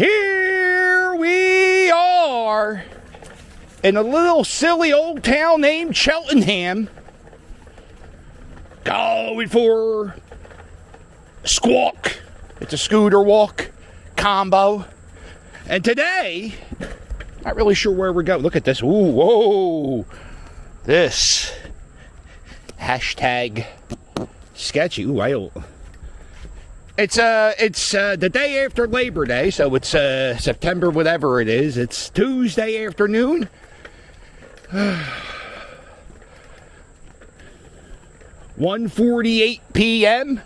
Here we are in a little silly old town named Cheltenham, going for a squawk. It's a scooter walk combo. And today, not really sure where we're going. Look at this. Ooh, whoa. This hashtag sketchy. Ooh, It's the day after Labor Day, so it's September whatever it is. It's Tuesday afternoon. 1:48 p.m.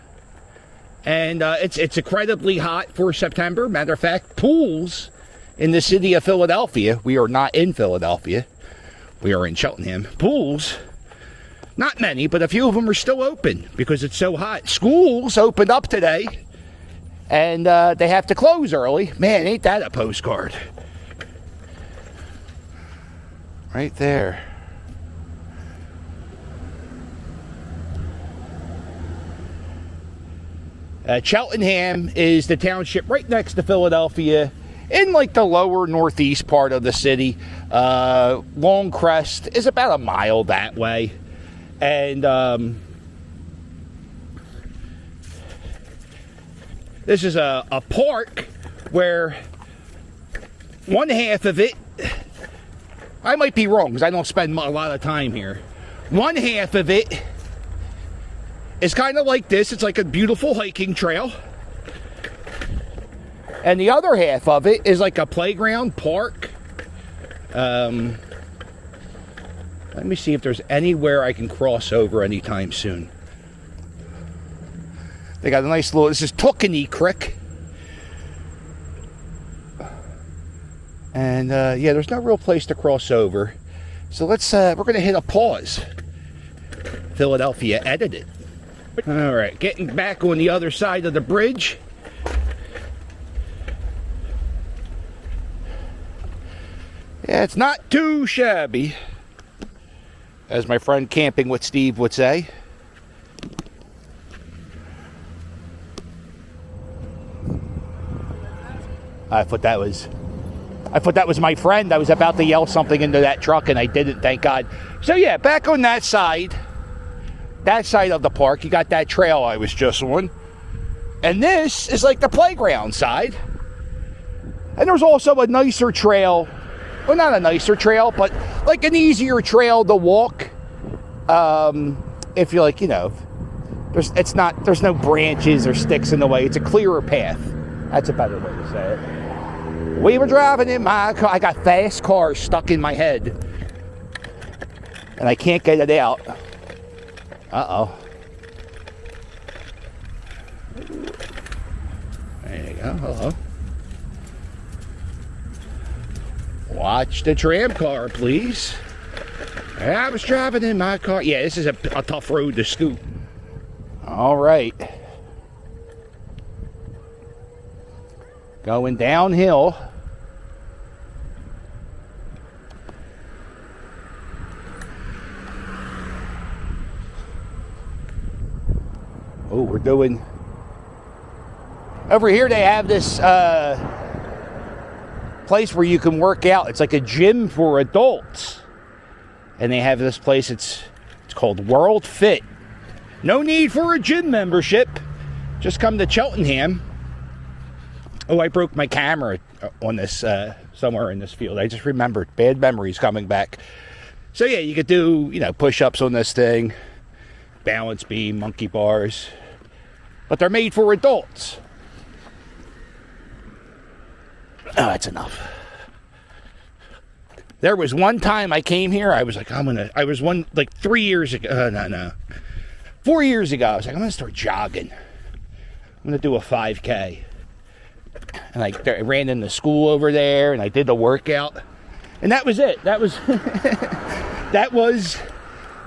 And it's incredibly hot for September. Matter of fact, pools in the city of Philadelphia. We are not in Philadelphia. We are in Cheltenham. Pools, not many, but a few of them are still open because it's so hot. Schools opened up today, and they have to close early. Man, ain't that a postcard? Right there. Cheltenham is the township right next to Philadelphia, in like the lower northeast part of the city. Longcrest is about a mile that way. And this is a park where one half of it, I might be wrong because I don't spend a lot of time here. One half of it is kind of like this. It's like a beautiful hiking trail. And the other half of it is like a playground park. Let me see if there's anywhere I can cross over anytime soon. They got a nice little, this is Tuckany Creek. And yeah, there's no real place to cross over. So let's, we're going to hit a pause. Philadelphia edited. All right, getting back on the other side of the bridge. Yeah, it's not too shabby, as my friend Camping with Steve would say. I thought that was my friend. I was about to yell something into that truck and I didn't, thank God. So yeah, back on that side of the park, you got that trail I was just on. And this is like the playground side. And there's also a nicer trail. Well, not a nicer trail, but like an easier trail to walk. If you're like, you know, there's no branches or sticks in the way. It's a clearer path. That's a better way to say it. We were driving in my car. I got fast cars stuck in my head. And I can't get it out. Uh-oh. There you go. Hello. Watch the tram car, please. I was driving in my car. Yeah, this is a tough road to scoot. All right. Going downhill. Oh, we're doing... Over here they have this place where you can work out. It's like a gym for adults. And they have this place, it's called World Fit. No need for a gym membership. Just come to Cheltenham. Oh, I broke my camera on this, somewhere in this field. I just remembered. Bad memories coming back. So yeah, you could do, you know, push-ups on this thing. Balance beam, monkey bars. But they're made for adults. Oh, that's enough. There was one time I came here, I was like, I was 3 years ago, 4 years ago, I was like, I'm going to start jogging. I'm going to do a 5K. And I ran into school over there, and I did the workout. And that was it. That was, that was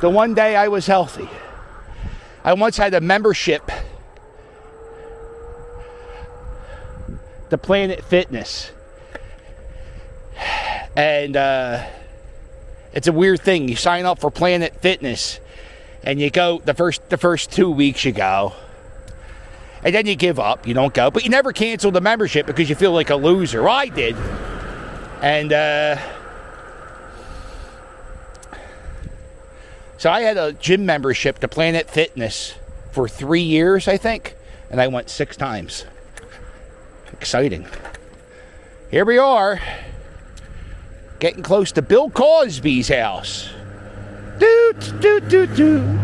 the one day I was healthy. I once had a membership to Planet Fitness. And it's a weird thing. You sign up for Planet Fitness and you go the first 2 weeks you go. And then you give up. You don't go. But you never cancel the membership because you feel like a loser. Well, I did. And so I had a gym membership to Planet Fitness for 3 years, I think. And I went 6 times. Exciting. Here we are. Getting close to Bill Cosby's house. Doot, doot, doot, doot.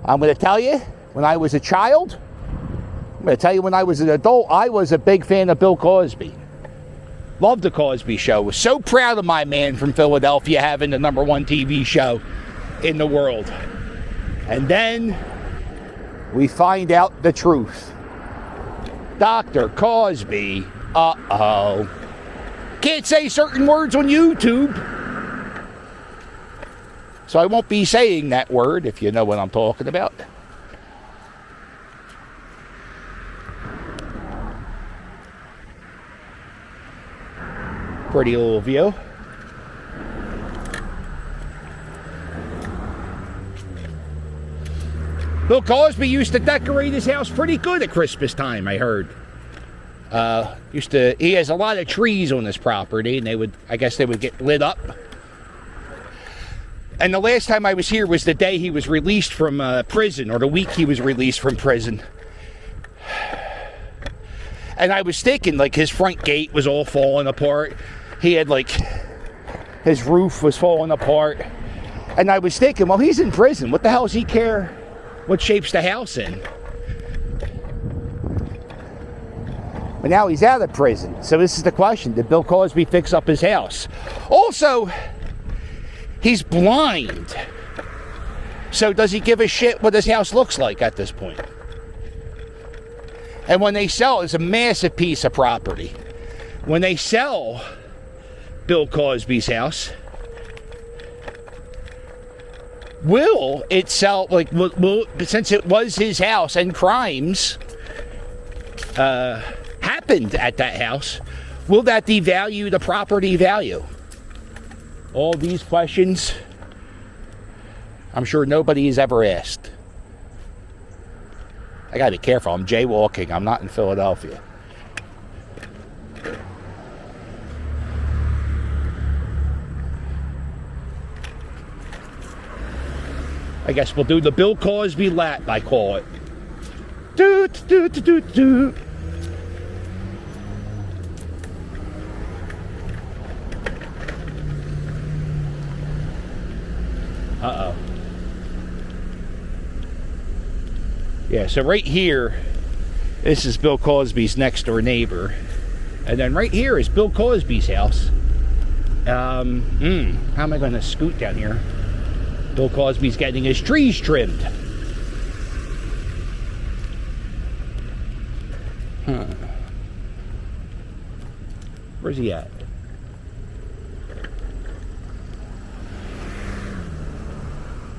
I'm going to tell you, when I was a child, I'm going to tell you when I was an adult, I was a big fan of Bill Cosby. Loved the Cosby Show. Was so proud of my man from Philadelphia having the #1 TV show in the world. And then we find out the truth. Dr. Cosby, uh-oh. Can't say certain words on YouTube. So I won't be saying that word, if you know what I'm talking about. Pretty little view. Bill Cosby used to decorate his house pretty good at Christmas time, I heard. He has a lot of trees on his property, and I guess they would get lit up. And the last time I was here was the day he was released from prison, or the week he was released from prison. And I was thinking, like, his front gate was all falling apart. He had, like, his roof was falling apart. And I was thinking, well, he's in prison. What the hell does he care what shape's the house in? But now he's out of prison. So this is the question. Did Bill Cosby fix up his house? Also, he's blind. So does he give a shit what his house looks like at this point? And when they sell, it's a massive piece of property. When they sell Bill Cosby's house, will it sell, like, since it was his house and crimes happened at that house, will that devalue the property value? All these questions, I'm sure nobody has ever asked. I gotta be careful. I'm jaywalking. I'm not in Philadelphia. I guess we'll do the Bill Cosby lap, I call it. Doot, doot, doot, doot. Uh-oh. Yeah, so right here, this is Bill Cosby's next door neighbor. And then right here is Bill Cosby's house. How am I going to scoot down here? Bill Cosby's getting his trees trimmed. Where's he at?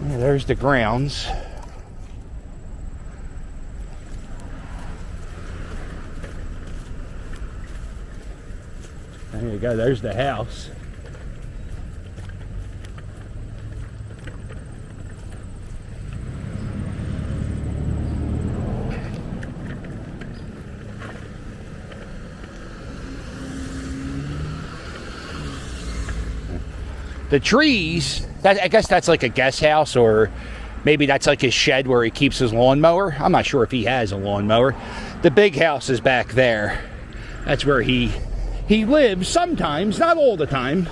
Yeah, there's the grounds. There you go, there's the house. The trees, I guess that's like a guest house, or maybe that's like his shed where he keeps his lawnmower. I'm not sure if he has a lawnmower. The big house is back there. That's where he lives sometimes, not all the time.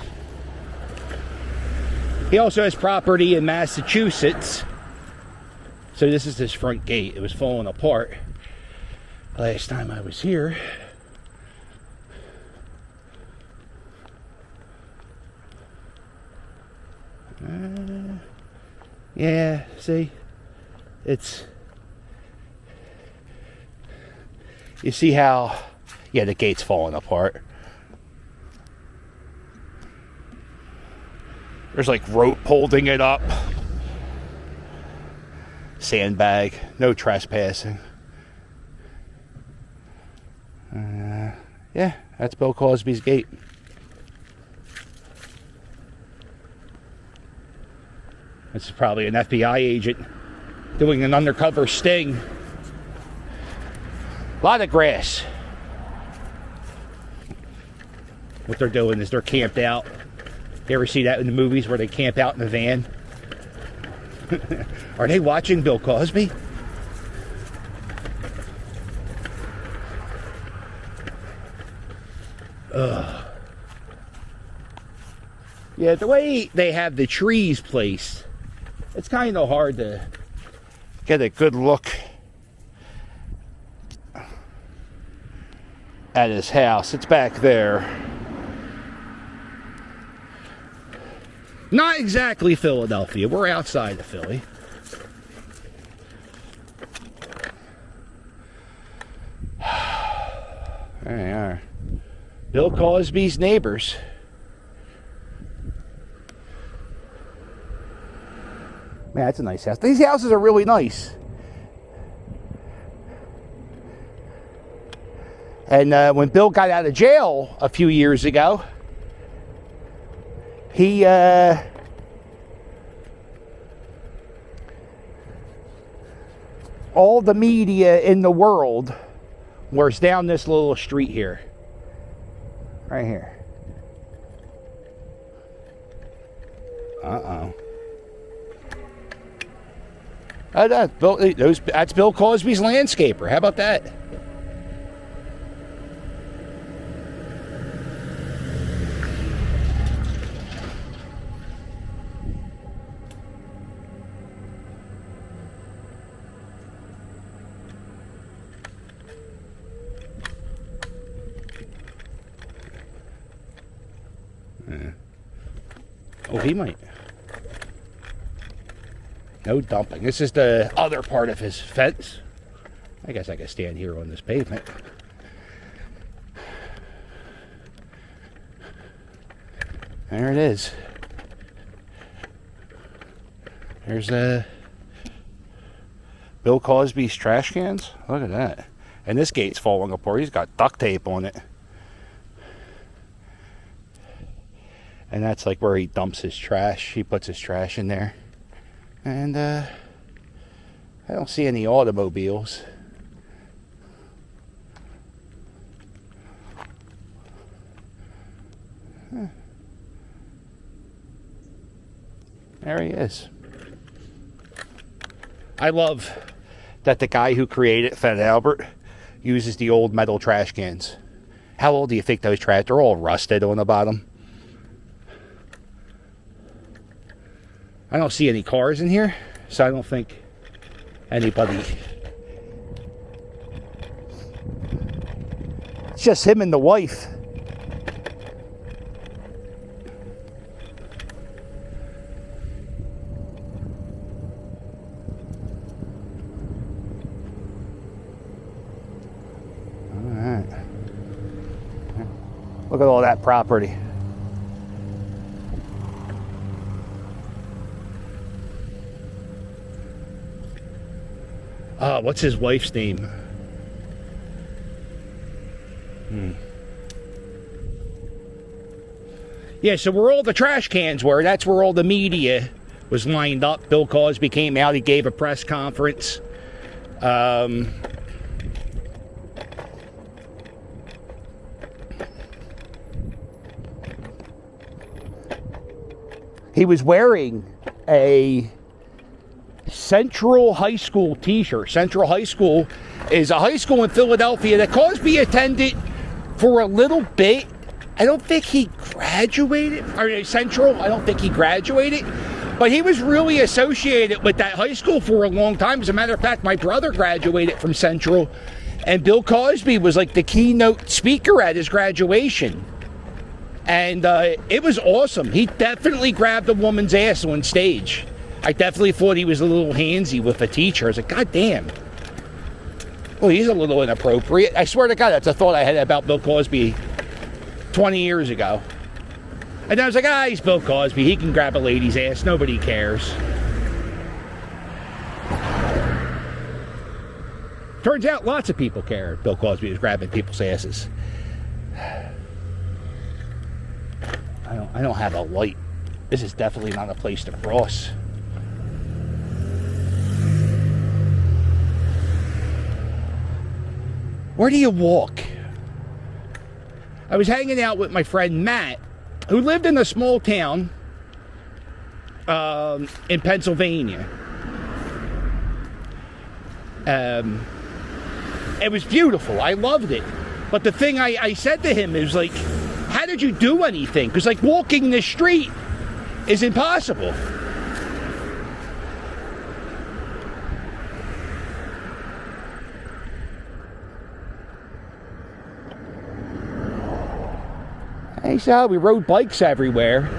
He also has property in Massachusetts. So this is his front gate. It was falling apart last time I was here. Yeah, see, you see how, yeah, the gate's falling apart. There's like rope holding it up. Sandbag, no trespassing. Yeah, that's Bill Cosby's gate. This is probably an FBI agent doing an undercover sting. A lot of grass. What they're doing is they're camped out. You ever see that in the movies where they camp out in the van? Are they watching Bill Cosby? Ugh. Yeah, the way they have the trees placed, it's kind of hard to get a good look at his house. It's back there. Not exactly Philadelphia. We're outside of Philly. There they are. Bill Cosby's neighbors. Man, that's a nice house. These houses are really nice. And when Bill got out of jail a few years ago, he all the media in the world was down this little street here. Right here. Uh-oh. That's Bill Cosby's landscaper. How about that? Oh, he might. No dumping. This is the other part of his fence. I guess I can stand here on this pavement. There it is. There's Bill Cosby's trash cans. Look at that. And this gate's falling apart. He's got duct tape on it. And that's like where he dumps his trash. He puts his trash in there. And I don't see any automobiles. Huh. There he is. I love that the guy who created Fat Albert uses the old metal trash cans. How old do you think those trash? They're all rusted on the bottom. I don't see any cars in here, so I don't think anybody. It's just him and the wife. All right. Look at all that property. What's his wife's name? Yeah, so where all the trash cans were, that's where all the media was lined up. Bill Cosby came out, he gave a press conference. He was wearing a Central High School t-shirt. Central High School is a high school in Philadelphia that Cosby attended for a little bit. I don't think he graduated. Central, I don't think he graduated. But he was really associated with that high school for a long time. As a matter of fact, my brother graduated from Central. And Bill Cosby was like the keynote speaker at his graduation. And it was awesome. He definitely grabbed a woman's ass on stage. I definitely thought he was a little handsy with a teacher. I was like, God damn. Well, he's a little inappropriate. I swear to God, that's a thought I had about Bill Cosby 20 years ago. And I was like, he's Bill Cosby. He can grab a lady's ass. Nobody cares. Turns out lots of people care. Bill Cosby was grabbing people's asses. I don't have a light. This is definitely not a place to cross. Where do you walk? I was hanging out with my friend Matt, who lived in a small town in Pennsylvania. It was beautiful. I loved it. But the thing I said to him is like, how did you do anything? Because like walking the street is impossible. Hey, so we rode bikes everywhere.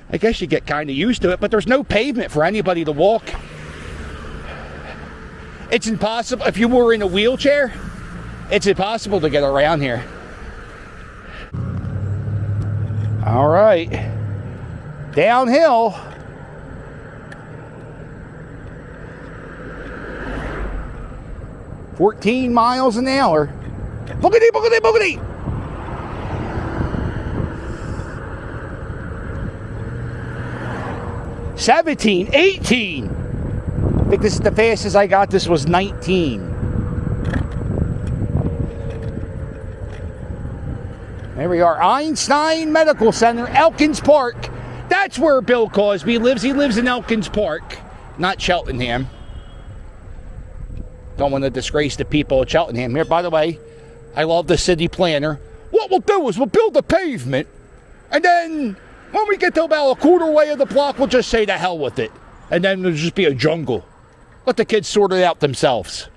I guess you get kind of used to it, but there's no pavement for anybody to walk. It's impossible. If you were in a wheelchair, it's impossible to get around here. All right. Downhill. $14 miles an hour. Boogity, boogity, boogity. $17, $18. I think this is the fastest I got. This was 19. There we are. Einstein Medical Center, Elkins Park. That's where Bill Cosby lives. He lives in Elkins Park, not Cheltenham. Don't want to disgrace the people of Cheltenham here. By the way, I love the city planner. What we'll do is we'll build a pavement, and then when we get to about a quarter way of the block, we'll just say to hell with it. And then there'll just be a jungle. Let the kids sort it out themselves.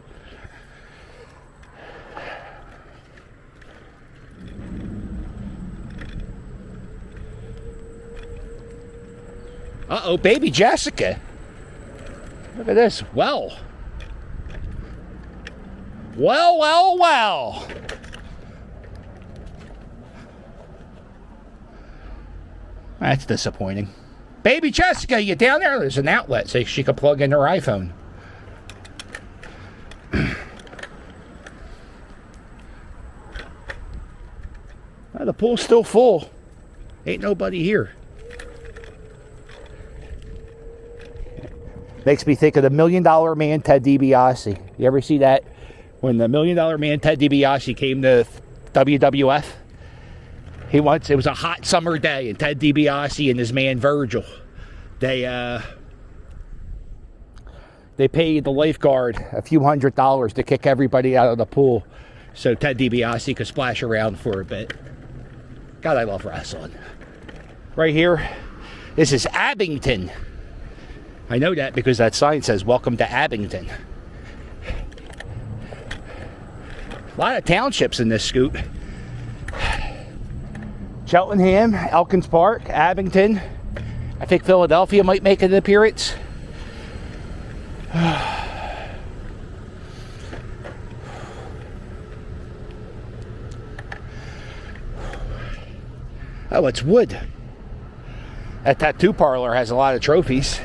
Uh-oh, baby Jessica. Look at this. Well. Well, well, well. That's disappointing. Baby Jessica, you down there? There's an outlet so she can plug in her iPhone. Well, the pool's still full. Ain't nobody here. Makes me think of the $1 Million Man, Ted DiBiase. You ever see that? When the $1 Million Man, Ted DiBiase, came to WWF, it was a hot summer day, and Ted DiBiase and his man Virgil, they paid the lifeguard a few $100s to kick everybody out of the pool so Ted DiBiase could splash around for a bit. God, I love wrestling. Right here, this is Abington. I know that because that sign says, "Welcome to Abington." A lot of townships in this scoot. Cheltenham, Elkins Park, Abington. I think Philadelphia might make an appearance. Oh, it's wood. That tattoo parlor has a lot of trophies.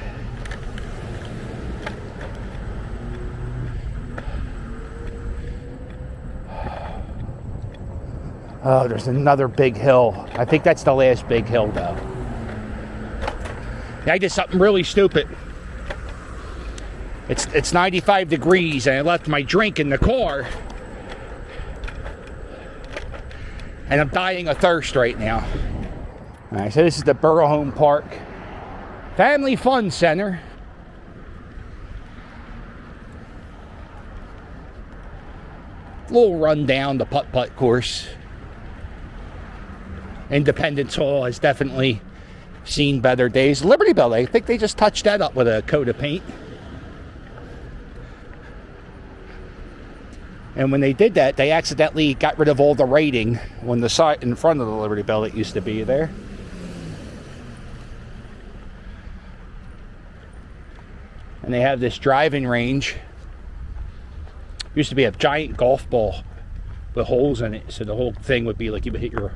Oh, there's another big hill. I think that's the last big hill, though. I did something really stupid. It's 95 degrees, and I left my drink in the car. And I'm dying of thirst right now. All right, so this is the Borough Park Family Fun Center. Little run down the putt-putt course. Independence Hall has definitely seen better days. Liberty Bell, I think they just touched that up with a coat of paint. And when they did that, they accidentally got rid of all the writing on the side in front of the Liberty Bell that used to be there. And they have this driving range. Used to be a giant golf ball with holes in it, so the whole thing would be like you would hit your...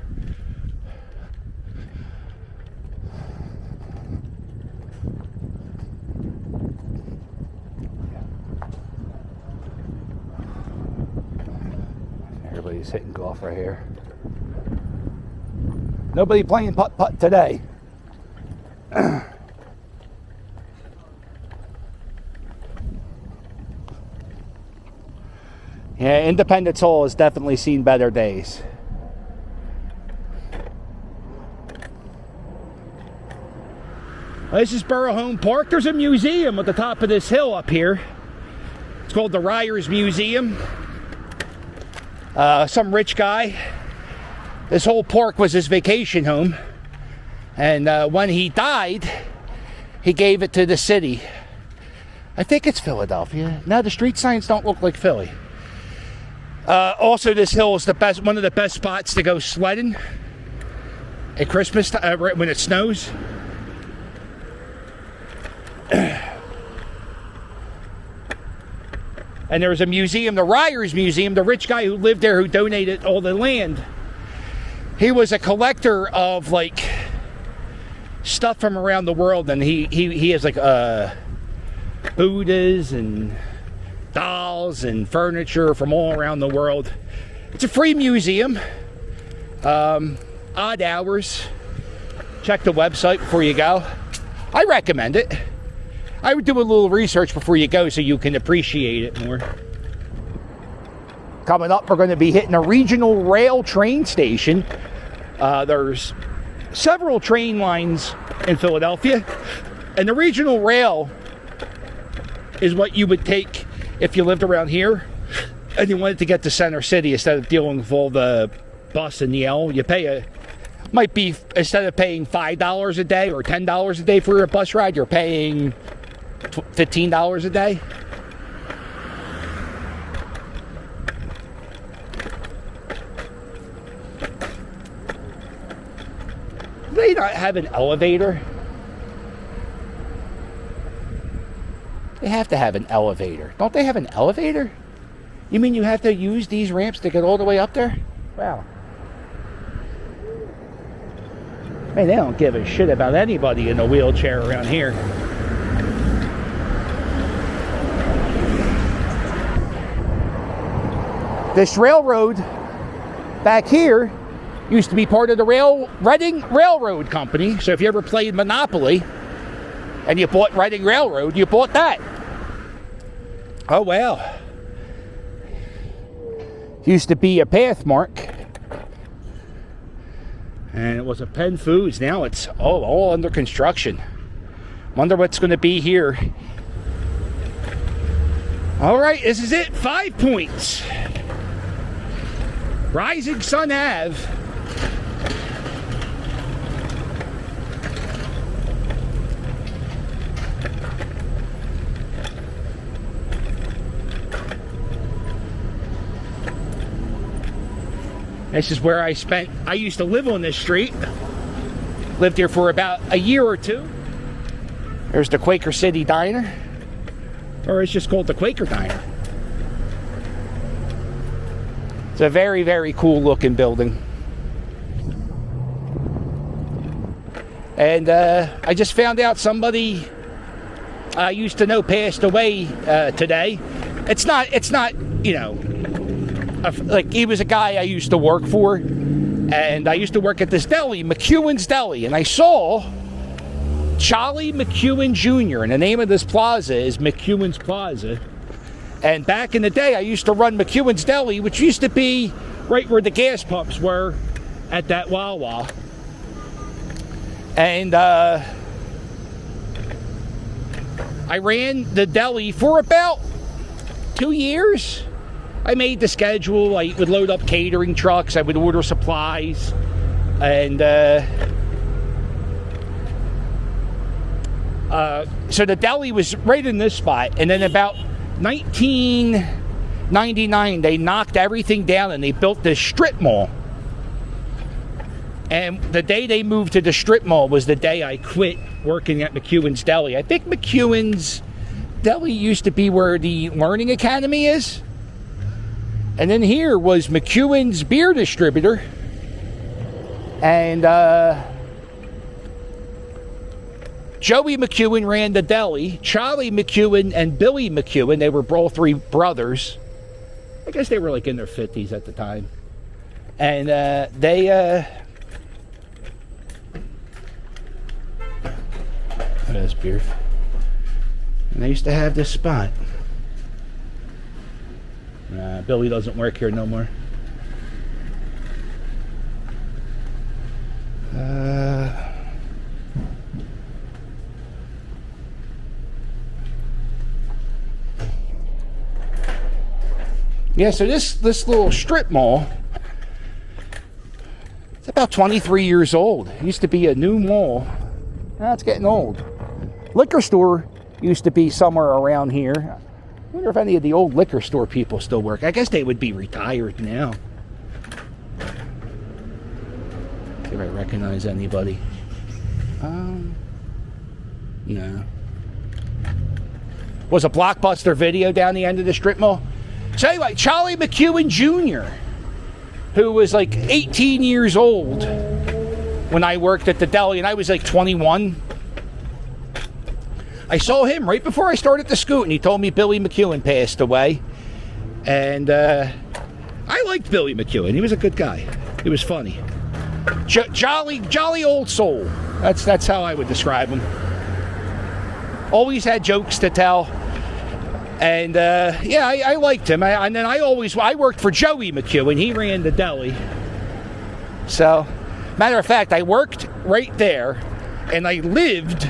Everybody's hitting golf right here. Nobody playing putt-putt today. Yeah, Independence Hall has definitely seen better days. This is Borough Home Park. There's a museum at the top of this hill up here. It's called the Ryers Museum. Some rich guy. This whole park was his vacation home. And when he died, he gave it to the city. I think it's Philadelphia. Now the street signs don't look like Philly. Also, this hill is one of the best spots to go sledding at Christmas when it snows. And there was a museum, the Ryers Museum, the rich guy who lived there who donated all the land. He was a collector of like stuff from around the world, and he has like Buddhas and dolls and furniture from all around the world. It's a free museum. Odd hours. Check the website before you go. I recommend it. I would do a little research before you go so you can appreciate it more. Coming up, we're going to be hitting a regional rail train station. There's several train lines in Philadelphia, and the regional rail is what you would take if you lived around here and you wanted to get to Center City instead of dealing with all the bus and the L. You pay might be, instead of paying $5 a day or $10 a day for a bus ride, you're paying $15 a day. Do they not have an elevator? They have to have an elevator. Don't they have an elevator? You mean you have to use these ramps to get all the way up there? Wow. Man, they don't give a shit about anybody in a wheelchair around here. This railroad back here used to be part of the Reading Railroad Company. So if you ever played Monopoly and you bought Reading Railroad, you bought that. Oh, wow. Used to be a Pathmark. And it was a Penn Foods. Now it's all under construction. Wonder what's going to be here. All right, this is it. 5 points. Rising Sun Ave. This is where I used to live on this street. Lived here for about a year or two. There's the Quaker City Diner. Or it's just called the Quaker Diner. It's a very, very cool looking building. And I just found out somebody I used to know passed away today. It's not, you know, like he was a guy I used to work for, and I used to work at this deli, McEwen's Deli, and I saw Charlie McEwen Jr., and the name of this plaza is McEwen's Plaza. And back in the day, I used to run McEwen's Deli, which used to be right where the gas pumps were at that Wawa. And I ran the deli for about 2 years. I made the schedule. I would load up catering trucks. I would order supplies. And so the deli was right in this spot. And then about 1999, they knocked everything down and they built this strip mall. And the day they moved to the strip mall was the day I quit working at McEwen's Deli. I think McEwen's Deli used to be where the Learning Academy is. And then here was McEwen's beer distributor. And Joey McEwen ran the deli. Charlie McEwen and Billy McEwen, they were all three brothers. I guess they were like in their 50s at the time. And that's beer. And they used to have this spot. Nah, Billy doesn't work here no more. Yeah, so this little strip mall, it's about 23 years old. It used to be a new mall. Now it's getting old. Liquor store used to be somewhere around here. I wonder if any of the old liquor store people still work. I guess they would be retired now. See if I recognize anybody. No. Was a Blockbuster Video down the end of the strip mall? So anyway, Charlie McEwen Jr., who was like 18 years old when I worked at the deli, and I was like 21. I saw him right before I started to scoot, and he told me Billy McEwen passed away. And I liked Billy McEwen. He was a good guy. He was funny. Jolly old soul. That's how I would describe him. Always had jokes to tell. And yeah, I liked him. And then I worked for Joey McEwen. He ran the deli. So, matter of fact, I worked right there, and I lived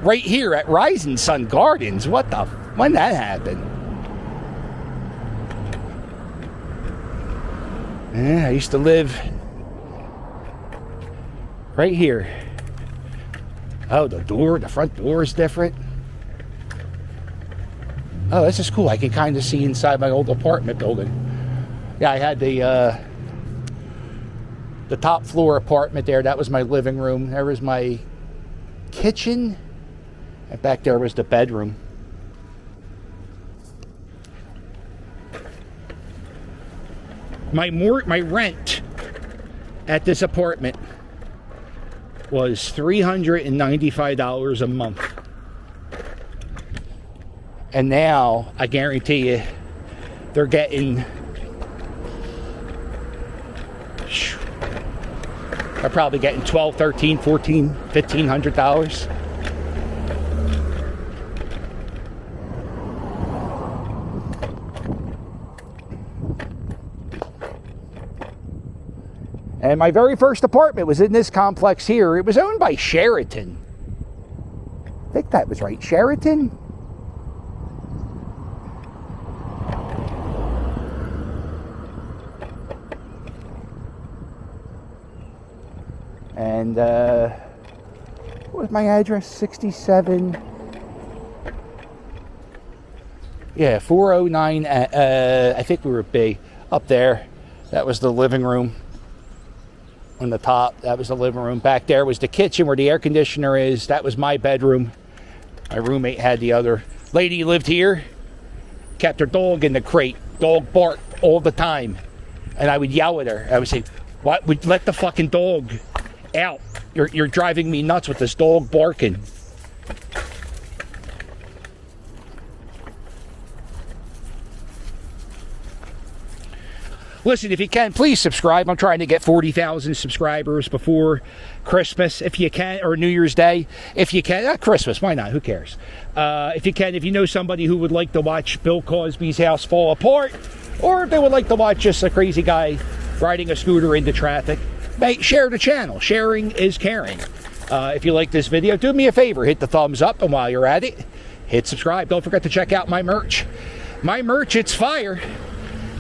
right here at Rising Sun Gardens. When that happened? Yeah, I used to live right here. Oh, the front door is different. Oh, this is cool. I can kind of see inside my old apartment building. Yeah, I had the top floor apartment there. That was my living room. There was my kitchen. And back there was the bedroom. My rent at this apartment was $395 a month. And now, I guarantee you, they're getting... They're probably getting $1,200, $1,300, $1,400, $1,500. And my very first apartment was in this complex here. It was owned by Sheraton. I think that was right. Sheraton? And what was my address? 67. Yeah, 409. I think we were B up there. That was the living room. On the top, that was the living room. Back there was the kitchen where the air conditioner is. That was my bedroom. My roommate had the other. Lady lived here. Kept her dog in the crate. Dog barked all the time. And I would yell at her. I would say, "What? Would let the fucking dog out. You're driving me nuts with this dog barking." Listen, if you can, please subscribe. I'm trying to get 40,000 subscribers before Christmas, if you can, or New Year's Day, if you can. Not Christmas, why not? Who cares? If you can, if you know somebody who would like to watch Bill Cosby's house fall apart, or if they would like to watch just a crazy guy riding a scooter into traffic, share the channel. Sharing is caring. If you like this video, do me a favor. Hit the thumbs up, and while you're at it, hit subscribe. Don't forget to check out my merch. My merch, it's fire.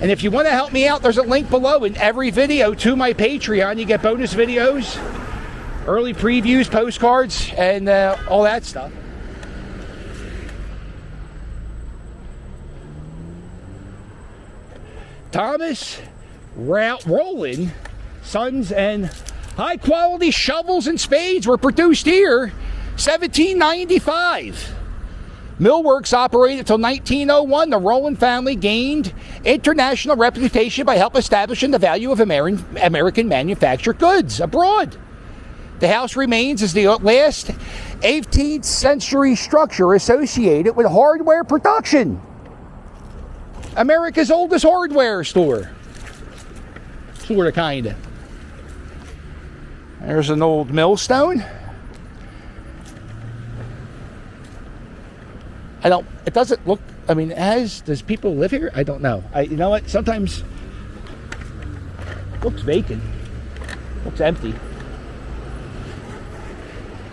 And if you want to help me out, there's a link below in every video to my Patreon. You get bonus videos, early previews, postcards, and all that stuff. Thomas Rowland Sons and high-quality shovels and spades were produced here, 1795. Millworks operated until 1901. The Rowland family gained international reputation by helping establishing the value of American manufactured goods abroad. The house remains as the last 18th century structure associated with hardware production. America's oldest hardware store. Sort of, kind of. There's an old millstone. It doesn't look I mean, does people live here? I don't know. You know what? Sometimes looks vacant. Looks empty.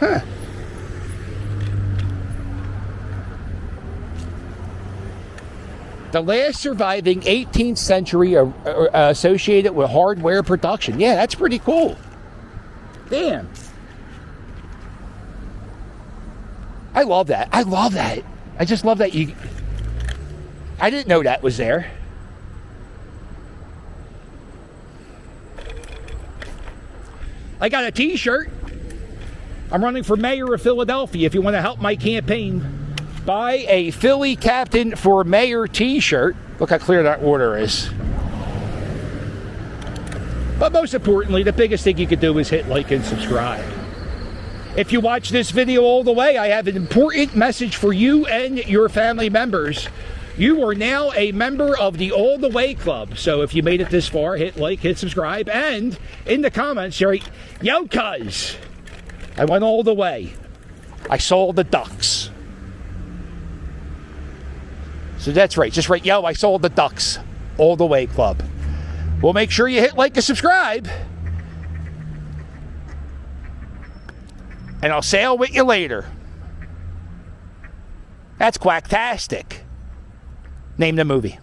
Huh. The last surviving 18th century associated with hardware production. Yeah, that's pretty cool. Damn. I love that. I love that. I just love that I didn't know that was there. I got a t-shirt. I'm running for mayor of Philadelphia. If you want to help my campaign, buy a Philly Captain for Mayor t-shirt. Look how clear that water is. But most importantly, the biggest thing you could do is hit like and subscribe. If you watch this video all the way, I have an important message for you and your family members. You are now a member of the All the Way Club. So if you made it this far, hit like, hit subscribe, and in the comments, you're like, yo, cuz, I went all the way. I sold the ducks. So that's right. Just write, yo, I sold the ducks. All the Way Club. Well, make sure you hit like and subscribe. And I'll sail with you later. That's quacktastic. Name the movie.